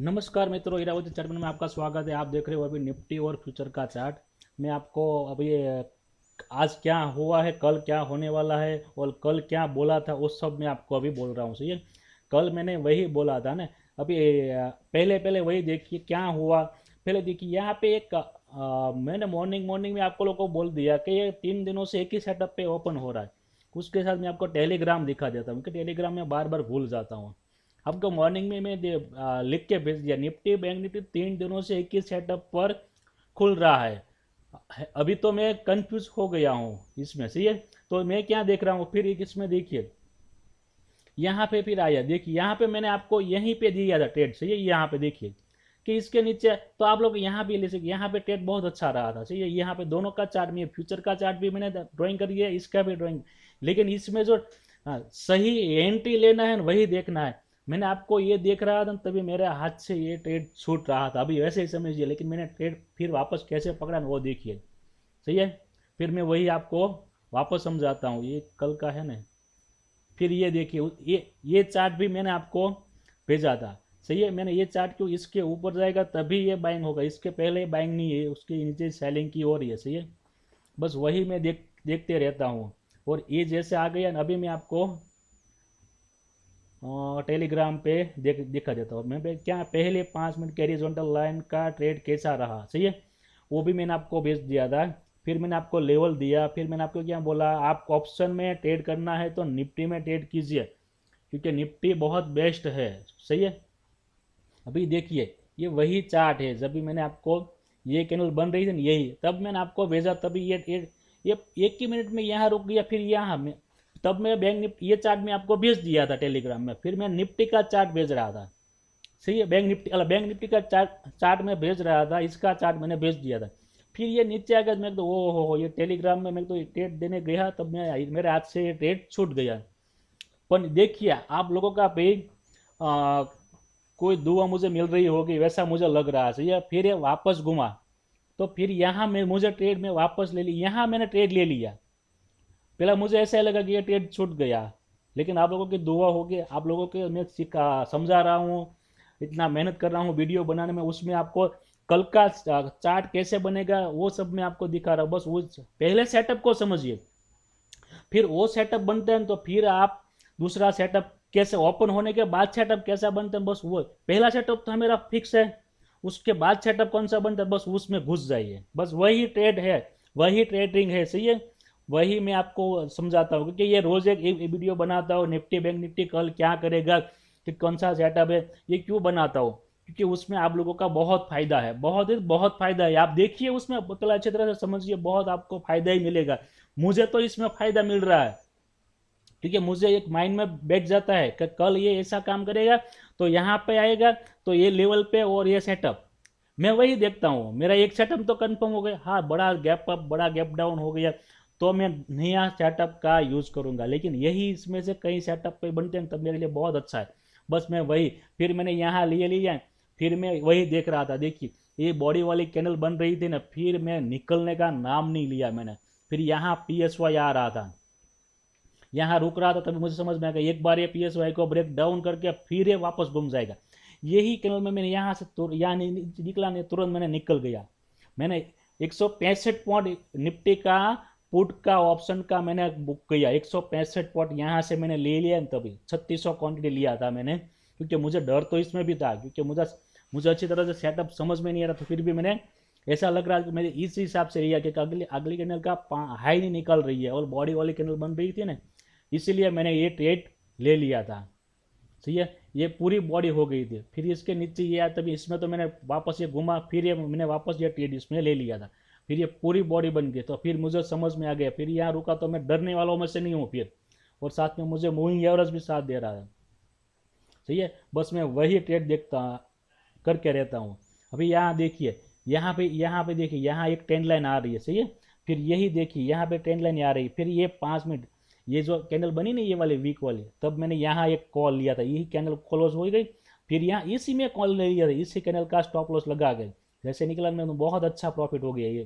नमस्कार मित्रों, इरावती चार्ट में आपका स्वागत है। आप देख रहे हो अभी निफ्टी और फ्यूचर का चार्ट। मैं आपको अभी आज क्या हुआ है, कल क्या होने वाला है और कल क्या बोला था उस सब मैं आपको अभी बोल रहा हूँ। सही है, कल मैंने वही बोला था ना। अभी पहले पहले वही देखिए क्या हुआ। पहले देखिए यहाँ पे एक मैंने मॉर्निंग मॉर्निंग में आपको लोगों को बोल दिया कि ये 3 दिनों से एक ही सेटअप पे ओपन हो रहा है। उसके साथ मैं आपको टेलीग्राम दिखा देता हूँ कि टेलीग्राम में बार बार भूल जाता हूँ। आपको मॉर्निंग में मैं लिख के भेज दिया, निफ्टी बैंक निफ्टी 3 दिनों से एक ही सेटअप पर खुल रहा है। अभी तो मैं कंफ्यूज हो गया हूँ इसमें। सही है, तो मैं क्या देख रहा हूँ फिर एक इसमें देखिए, यहाँ पे फिर आया देखिए, यहाँ पे मैंने आपको यहीं पे दिया था ट्रेड। सही है, यहाँ पे देखिए कि इसके नीचे तो आप लोग यहाँ भी ले सकते। यहाँ पे ट्रेड बहुत अच्छा रहा था। सही है, यहाँ पे दोनों का चार्ट में, फ्यूचर का चार्ट भी मैंने ड्राइंग करी है, इसका भी ड्राइंग। लेकिन इसमें जो सही एंट्री लेना है वही देखना है। मैंने आपको ये देख रहा था तभी मेरे हाथ से ये ट्रेड छूट रहा था, अभी वैसे ही समझिए। लेकिन मैंने ट्रेड फिर वापस कैसे पकड़ा वो देखिए। सही है, फिर मैं वही आपको वापस समझाता हूँ। ये कल का है ना, फिर ये देखिए ये चार्ट भी मैंने आपको भेजा था। सही है, मैंने ये चार्ट क्यों, इसके ऊपर जाएगा तभी ये बाइंग होगा, इसके पहले बाइंग नहीं है, उसके नीचे सेलिंग की और है। सही है, बस वही मैं देखते रहता हूँ। और ये जैसे आ गया ना, अभी मैं आपको टेलीग्राम पे दिखा देता हूँ। मैं क्या पहले 5 मिनट के हॉरिजॉन्टल लाइन का ट्रेड कैसा रहा। सही है, वो भी मैंने आपको भेज दिया था। फिर मैंने आपको लेवल दिया, फिर मैंने आपको क्या बोला, आपको ऑप्शन में ट्रेड करना है तो निफ्टी में ट्रेड कीजिए, क्योंकि निफ्टी बहुत बेस्ट है। सही है, अभी देखिए ये वही चार्ट है जब भी मैंने आपको ये कैनल बन रही थी ना, यही तब मैंने आपको भेजा। तभी ये एक ही मिनट में यहाँ रुक गया, फिर यहाँ में तब मैं बैंक निफ्टी ये चार्ट में आपको भेज दिया था टेलीग्राम में। फिर मैं निफ्टी का चार्ट भेज रहा था। सही है, बैंक निफ्टी का चार्ट चार्ट में भेज रहा था, इसका चार्ट मैंने भेज दिया था। फिर ये नीचे आ गया, मैं तो ओ हो ये टेलीग्राम में मैं तो ट्रेड देने गया, तब मैं मेरे हाथ से ये ट्रेड छूट गया। पर देखिए आप लोगों का भी कोई दुआ मुझे मिल रही होगी, वैसा मुझे लग रहा है। सही है, फिर ये वापस घुमा तो फिर यहाँ में मुझे ट्रेड में वापस ले ली, यहाँ मैंने ट्रेड ले लिया। पहला मुझे ऐसा लगा कि ये ट्रेड छूट गया, लेकिन आप लोगों की दुआ होगी, आप लोगों के मैं सिखा समझा रहा हूँ, इतना मेहनत कर रहा हूँ वीडियो बनाने में, उसमें आपको कल का चार्ट कैसे बनेगा वो सब मैं आपको दिखा रहा हूँ। बस वो पहले सेटअप को समझिए, फिर वो सेटअप बनते हैं तो फिर आप दूसरा सेटअप कैसे, ओपन होने के बाद सेटअप कैसा बनता है, बस वो पहला सेटअप तो मेरा फिक्स है। उसके बाद सेटअप कौन सा बनता है, बस उसमें घुस जाइए, बस वही ट्रेड है, वही ट्रेडिंग है। सही है, वही मैं आपको समझाता हूँ, क्योंकि ये रोज एक वीडियो बनाता हूँ, निफ्टी बैंक निफ्टी कल क्या करेगा, कि कौन सा सेटअप है, ये क्यों बनाता हूँ, क्योंकि उसमें आप लोगों का बहुत फायदा है, बहुत ही बहुत फायदा है। आप देखिए उसमें मतलब अच्छी तरह से समझिए, बहुत आपको फायदा ही मिलेगा। मुझे तो इसमें फायदा मिल रहा है, क्योंकि मुझे एक माइंड में बैठ जाता है कि कल ये ऐसा काम करेगा तो यहाँ पे आएगा, तो ये लेवल पे और ये सेटअप मैं वही देखता हूँ। मेरा एक सेटअप तो कंफर्म हो गया, हाँ बड़ा गैप अप बड़ा गैप डाउन हो गया तो मैं नया सेटअप का यूज करूंगा, लेकिन यही इसमें से कई सेटअप पे बनते हैं तब मेरे लिए बहुत अच्छा है। बस मैं वही, फिर मैंने यहाँ लिए लिया, फिर मैं वही देख रहा था। देखिए ये बॉडी वाली कैनल बन रही थी ना, फिर मैं निकलने का नाम नहीं लिया मैंने। फिर यहाँ PSY आ रहा था, यहाँ रुक रहा था, तभी मुझे समझ में आ गया एक बार ये PSY को ब्रेक डाउन करके फिर ये वापस घूम जाएगा। यही कैनल में मैंने यहाँ से यहाँ निकला नहीं, तुरंत मैंने निकल गया। मैंने 165 पॉइंट निफ्टी का पुट का ऑप्शन का मैंने बुक किया, 165 पॉइंट यहाँ से मैंने ले लिया। तभी 3600 क्वांटिटी लिया था मैंने, क्योंकि मुझे डर तो इसमें भी था, क्योंकि मुझे अच्छी तरह से सेटअप समझ में नहीं आ रहा था। फिर भी मैंने ऐसा लग रहा है कि मेरे इस हिसाब से लिया कि अगली अगली कैनल का हाई नहीं निकल रही है और बॉडी वाली कैनल बन रही थी ना, इसीलिए मैंने ये ट्रेड ले लिया था। सही है, ये पूरी बॉडी हो गई थी, फिर इसके नीचे ये आया, तभी इसमें तो मैंने वापस ये घुमा, फिर ये मैंने वापस ये ट्रेड इसमें ले लिया था। फिर ये पूरी बॉडी बन गई, तो फिर मुझे समझ में आ गया, फिर यहाँ रुका तो मैं डरने वालों में से नहीं हूँ फिर। और साथ में मुझे मूविंग एवरेज भी साथ दे रहा है। सही है, बस मैं वही ट्रेड देखता करके रहता हूँ। अभी यहाँ देखिए, यहाँ पे देखिए, यहाँ एक ट्रेंड लाइन आ रही है। सही है, फिर यही देखिए यहाँ पे ट्रेंड लाइन आ रही है, फिर ये 5 मिनट ये जो कैंडल बनी ना ये वाली वीक वाली, तब मैंने यहाँ एक कॉल लिया था, यही कैंडल क्लोज हो गई, फिर यहाँ इसी में कॉल ले लिया था, इसी कैंडल का स्टॉप लॉस लगा गए, जैसे निकला मैं बहुत अच्छा प्रॉफिट हो गया ये।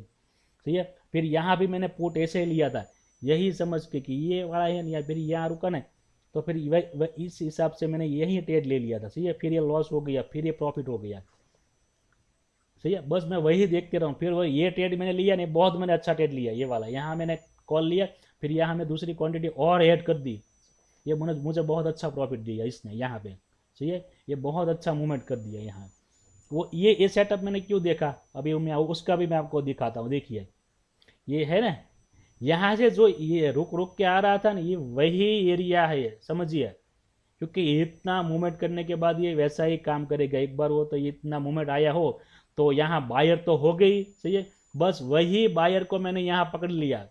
सही है, फिर यहाँ भी मैंने पुट ऐसे ही लिया था, यही समझ के कि ये वाला है या फिर यहाँ रुका ना, तो फिर इस हिसाब से मैंने यही ट्रेड ले लिया था, सही है। फिर ये लॉस हो गया, फिर ये प्रॉफिट हो गया, सही है। बस मैं वही देखते रहूँ, फिर वो ये ट्रेड मैंने लिया नहीं, बहुत मैंने अच्छा ट्रेड लिया ये वाला, यहाँ मैंने कॉल लिया, फिर यहाँ मैं दूसरी क्वांटिटी और ऐड कर दी, ये मुझे बहुत अच्छा प्रॉफिट दिया इसने यहाँ पे, सही है। ये बहुत अच्छा मूवमेंट कर दिया यहाँ। वो ये सेटअप मैंने क्यों देखा, अभी मैं उसका भी मैं आपको दिखाता हूँ। देखिए ये है ना, यहाँ से जो ये रुक रुक के आ रहा था ना, ये वही एरिया है, समझिए। क्योंकि इतना मूवमेंट करने के बाद ये वैसा ही काम करेगा। एक बार वो तो इतना मूवमेंट आया हो तो यहाँ बायर तो हो गई, सही है। बस वही बायर को मैंने यहाँ पकड़ लिया,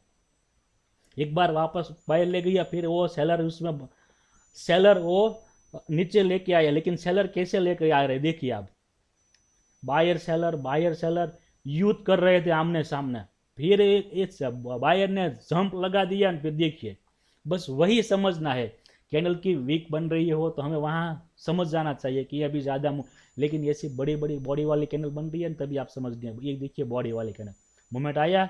एक बार वापस बायर ले गया, फिर वो सेलर उसमें सेलर वो नीचे लेके आया। लेकिन सेलर कैसे लेके आ रहे देखिए आप, बायर सेलर युद्ध कर रहे थे आमने सामने, फिर इस बायर ने जंप लगा दिया। फिर देखिए बस वही समझना है, कैंडल की वीक बन रही हो तो हमें वहाँ समझ जाना चाहिए कि अभी ज़्यादा, लेकिन ऐसी बड़ी बड़ी बॉडी वाली कैंडल बन रही है तभी आप समझ गए। ये देखिए बॉडी वाली कैंडल मूवमेंट आया,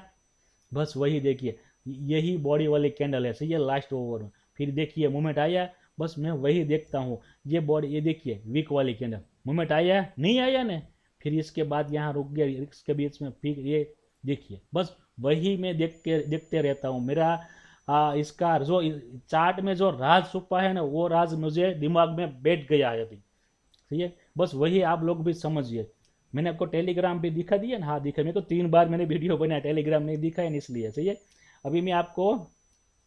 बस वही देखिए यही बॉडी वाली कैंडल है, सही है, लास्ट ओवर में। फिर देखिए मूवमेंट आया, बस मैं वही देखता हूँ। ये बॉडी, ये देखिए वीक वाली कैंडल, मूवमेंट आया नहीं आया ना, फिर इसके बाद यहाँ रुक गया, इसके बीच में फिर ये देखिए, बस वही मैं देखते रहता हूँ। मेरा इसका जो चार्ट में जो राज छुपा है ना, वो राज मुझे दिमाग में बैठ गया है अभी, सही है। बस वही आप लोग भी समझिए। मैंने आपको टेलीग्राम पे दिखा दिया ना, हाँ दिखा, मेरे को 3 बार मैंने वीडियो बनाया, टेलीग्राम नहीं दिखा है इसलिए, सही है। अभी मैं आपको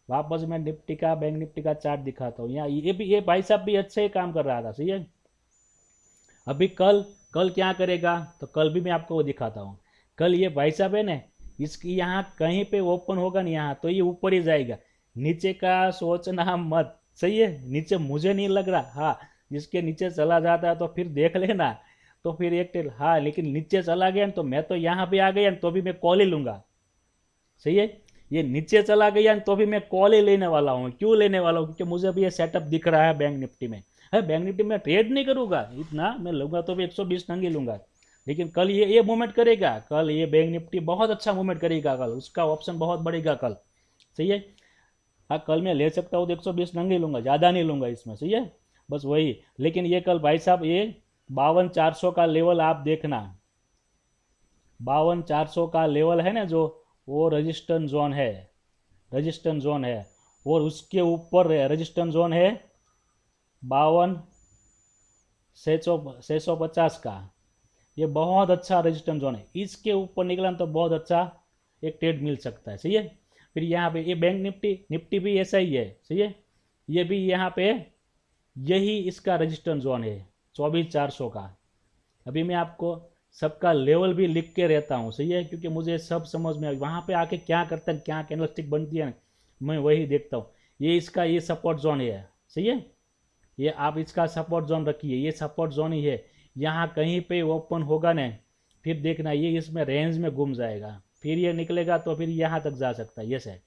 वापस मैं निफ्टी का, बैंक निफ्टी का चार्ट दिखाता हूँ। यहाँ ये भाई साहब भी अच्छे ही काम कर रहा था, सही है। अभी कल कल क्या करेगा तो कल भी मैं आपको वो दिखाता हूँ। कल ये भाई साहब है ना, इसकी यहाँ कहीं पे ओपन होगा नहीं यहाँ, तो ये ऊपर ही जाएगा, नीचे का सोचना मत, सही है। नीचे मुझे नहीं लग रहा, हाँ जिसके नीचे चला जाता है तो फिर देख लेना, तो फिर एक टेल, हाँ लेकिन नीचे चला गया तो मैं तो यहाँ पे आ गया तो भी मैं कॉल ही लूंगा, सही है। ये नीचे चला गया तो भी मैं कॉल ही लेने वाला हूँ। क्यों लेने वाला हूँ, क्योंकि मुझे भी ये सेटअप दिख रहा है बैंक निफ्टी में है। बैंक निफ्टी में ट्रेड नहीं करूंगा इतना, मैं लूंगा तो भी 120 नंगे लूंगा, लेकिन कल ये मूवमेंट करेगा, कल ये बैंक निफ्टी बहुत अच्छा मूवमेंट करेगा, कल उसका ऑप्शन बहुत बढ़ेगा कल, सही है। हाँ कल मैं ले सकता हूँ तो 120 नंगे लूंगा, ज़्यादा नहीं लूंगा इसमें, सही है। बस वही, लेकिन ये कल भाई साहब ये 52,400 का लेवल आप देखना, 52,400 का लेवल है ना जो, वो रजिस्टेंस जोन है, रजिस्टेंस जोन है। और उसके ऊपर रजिस्टेंस जोन है 52,650 का, ये बहुत अच्छा रजिस्टेंस जोन है। इसके ऊपर निकला तो बहुत अच्छा एक ट्रेड मिल सकता है, सही है। फिर यहाँ पे ये बैंक निफ्टी निफ्टी भी ऐसा ही है, सही है। ये भी यहाँ पे यही इसका रजिस्टेंस जोन है 24,400 का। अभी मैं आपको सबका लेवल भी लिख के रहता हूँ, सही है, क्योंकि मुझे सब समझ में वहाँ पे आके क्या करता है, क्या कैंडलस्टिक बनती है ना, मैं वही देखता हूँ। ये इसका ये सपोर्ट जोन है, सही है। ये आप इसका सपोर्ट जोन रखिए, ये सपोर्ट जोन ही है। यहाँ कहीं पे ओपन होगा ना, फिर देखना ये इसमें रेंज में घूम जाएगा, फिर ये निकलेगा तो फिर यहाँ तक जा सकता है, ये है,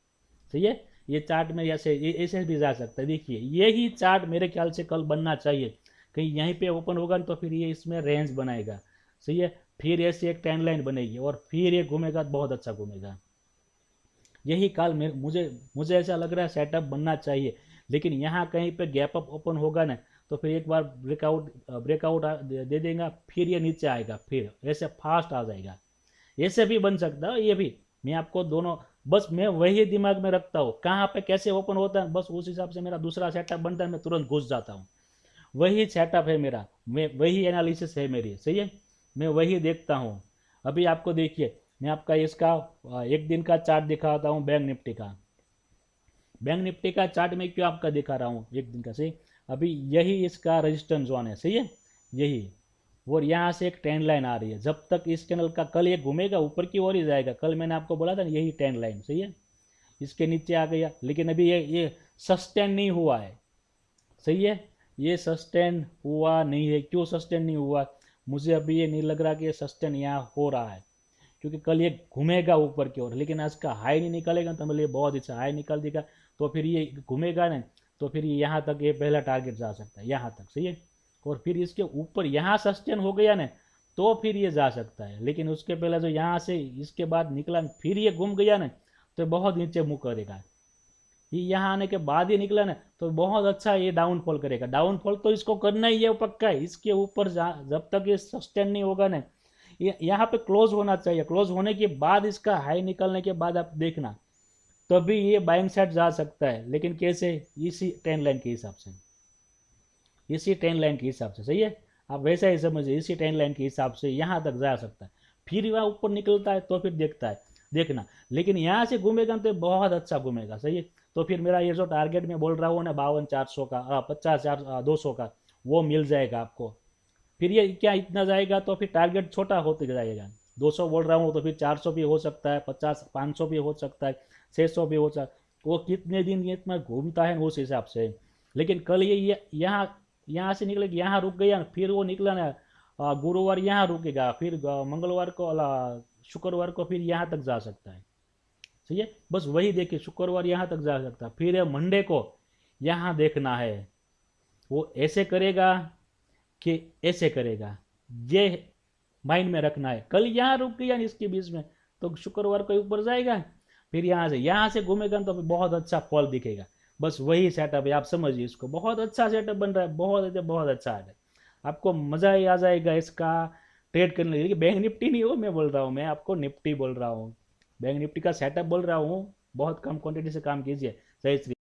सही है। ये चार्ट में ऐसे ऐसे भी जा सकता है। देखिए यही चार्ट मेरे ख्याल से कल बनना चाहिए, कहीं यहीं पे ओपन होगा तो फिर ये इसमें रेंज बनाएगा, सही है। फिर ऐसी एक ट्रेंड लाइन बनेगी और फिर ये घूमेगा, बहुत अच्छा घूमेगा। यही काल मुझे मुझे ऐसा लग रहा है सेटअप बनना चाहिए। लेकिन यहाँ कहीं पे गैप अप ओपन होगा ना, तो फिर एक बार ब्रेकआउट दे देगा, फिर ये नीचे आएगा, फिर ऐसे फास्ट आ जाएगा। ऐसे भी बन सकता है ये भी, मैं आपको दोनों, बस मैं वही दिमाग में रखता हूँ कहाँ पे कैसे ओपन होता है, बस उस हिसाब से मेरा दूसरा सेटअप बनता है, मैं तुरंत घुस जाता हूँ। वही सेटअप है मेरा, मैं वही एनालिसिस है मेरी, सही है। मैं वही देखता हूँ। अभी आपको देखिए मैं आपका इसका एक दिन का चार्ट दिखाता हूँ बैंक निफ्टी का। बैंक निफ्टी का चार्ट में क्यों आपका दिखा रहा हूँ एक दिन का, सही। अभी यही इसका रजिस्टेंस जोन है, सही है, यही। और यहाँ से एक ट्रेंड लाइन आ रही है, जब तक इस कैंडल का कल ये घूमेगा ऊपर की ओर ही जाएगा। कल मैंने आपको बोला था ना यही ट्रेंड लाइन, सही है। इसके नीचे आ गया, लेकिन अभी ये सस्टेन नहीं हुआ है, सही है। ये सस्टेन हुआ नहीं है, क्यों सस्टेन नहीं हुआ, मुझे अभी ये नहीं लग रहा कि ये सस्टेन यहाँ हो रहा है, क्योंकि कल ये घूमेगा ऊपर की ओर, लेकिन आज का हाई नहीं निकलेगा तो मेरे लिए बहुत अच्छा हाई निकल देगा, तो फिर ये घूमेगा ना, तो फिर ये यहाँ तक ये पहला टारगेट जा सकता है, यहाँ तक, सही है। और फिर इसके ऊपर यहाँ सस्टेन हो गया ना, तो फिर ये जा सकता है। लेकिन उसके पहले जो यहाँ से इसके बाद निकला फिर ये घूम गया ना, तो बहुत नीचे मुँह करेगा, ये यहाँ आने के बाद ही निकला ना तो बहुत अच्छा ये डाउनफॉल करेगा। डाउनफॉल तो इसको करना ही है पक्का है, इसके ऊपर जब तक ये सस्टेन नहीं होगा ना, ये यहाँ पे क्लोज होना चाहिए। क्लोज होने के बाद इसका हाई निकलने के बाद आप देखना तभी ये बाइंग साइड जा सकता है। लेकिन कैसे? इसी ट्रेंड लाइन के हिसाब से, इसी ट्रेंड लाइन के हिसाब से, सही है। आप वैसा ही समझिए, इसी ट्रेंड लाइन के हिसाब से यहाँ तक जा सकता है। फिर वह ऊपर निकलता है तो फिर देखना। लेकिन यहाँ से घूमेगा तो बहुत अच्छा घूमेगा, सही है। तो फिर मेरा ये जो टारगेट में बोल रहा हूँ ना 52,400 का, 50,200 का, वो मिल जाएगा आपको। फिर ये क्या इतना जाएगा तो फिर टारगेट छोटा होते जाएगा। 200 बोल रहा हूँ तो फिर 400 भी हो सकता है, 50 500 भी हो सकता है, 600 भी हो सकता है। वो कितने दिन ये इतना घूमता है उस हिसाब से। लेकिन कल ये यहाँ से निकले, यहाँ रुक गया, फिर वो निकला ना गुरुवार यहाँ रुकेगा, फिर मंगलवार को शुक्रवार को फिर यहाँ तक जा सकता है, सही है। बस वही देखिए, शुक्रवार यहाँ तक जा सकता है, फिर मंडे को यहाँ देखना है वो ऐसे करेगा कि ऐसे करेगा, ये माइंड में रखना है। कल यहाँ रुक गया इसके बीच में तो शुक्रवार को ऊपर जाएगा, फिर यहाँ से घूमेगा तो फिर बहुत अच्छा फॉल दिखेगा। बस वही सेटअप है, आप समझिए इसको। बहुत अच्छा सेटअप बन रहा है, बहुत अच्छा है। आपको मज़ा ही आ जाएगा इसका ट्रेड करने के लिए। बैंक निफ्टी नहीं हो मैं बोल रहा हूँ, मैं आपको निफ्टी बोल रहा हूँ, बैंक निफ्टी का सेटअप बोल रहा हूँ। बहुत कम क्वांटिटी से काम कीजिए। जय श्री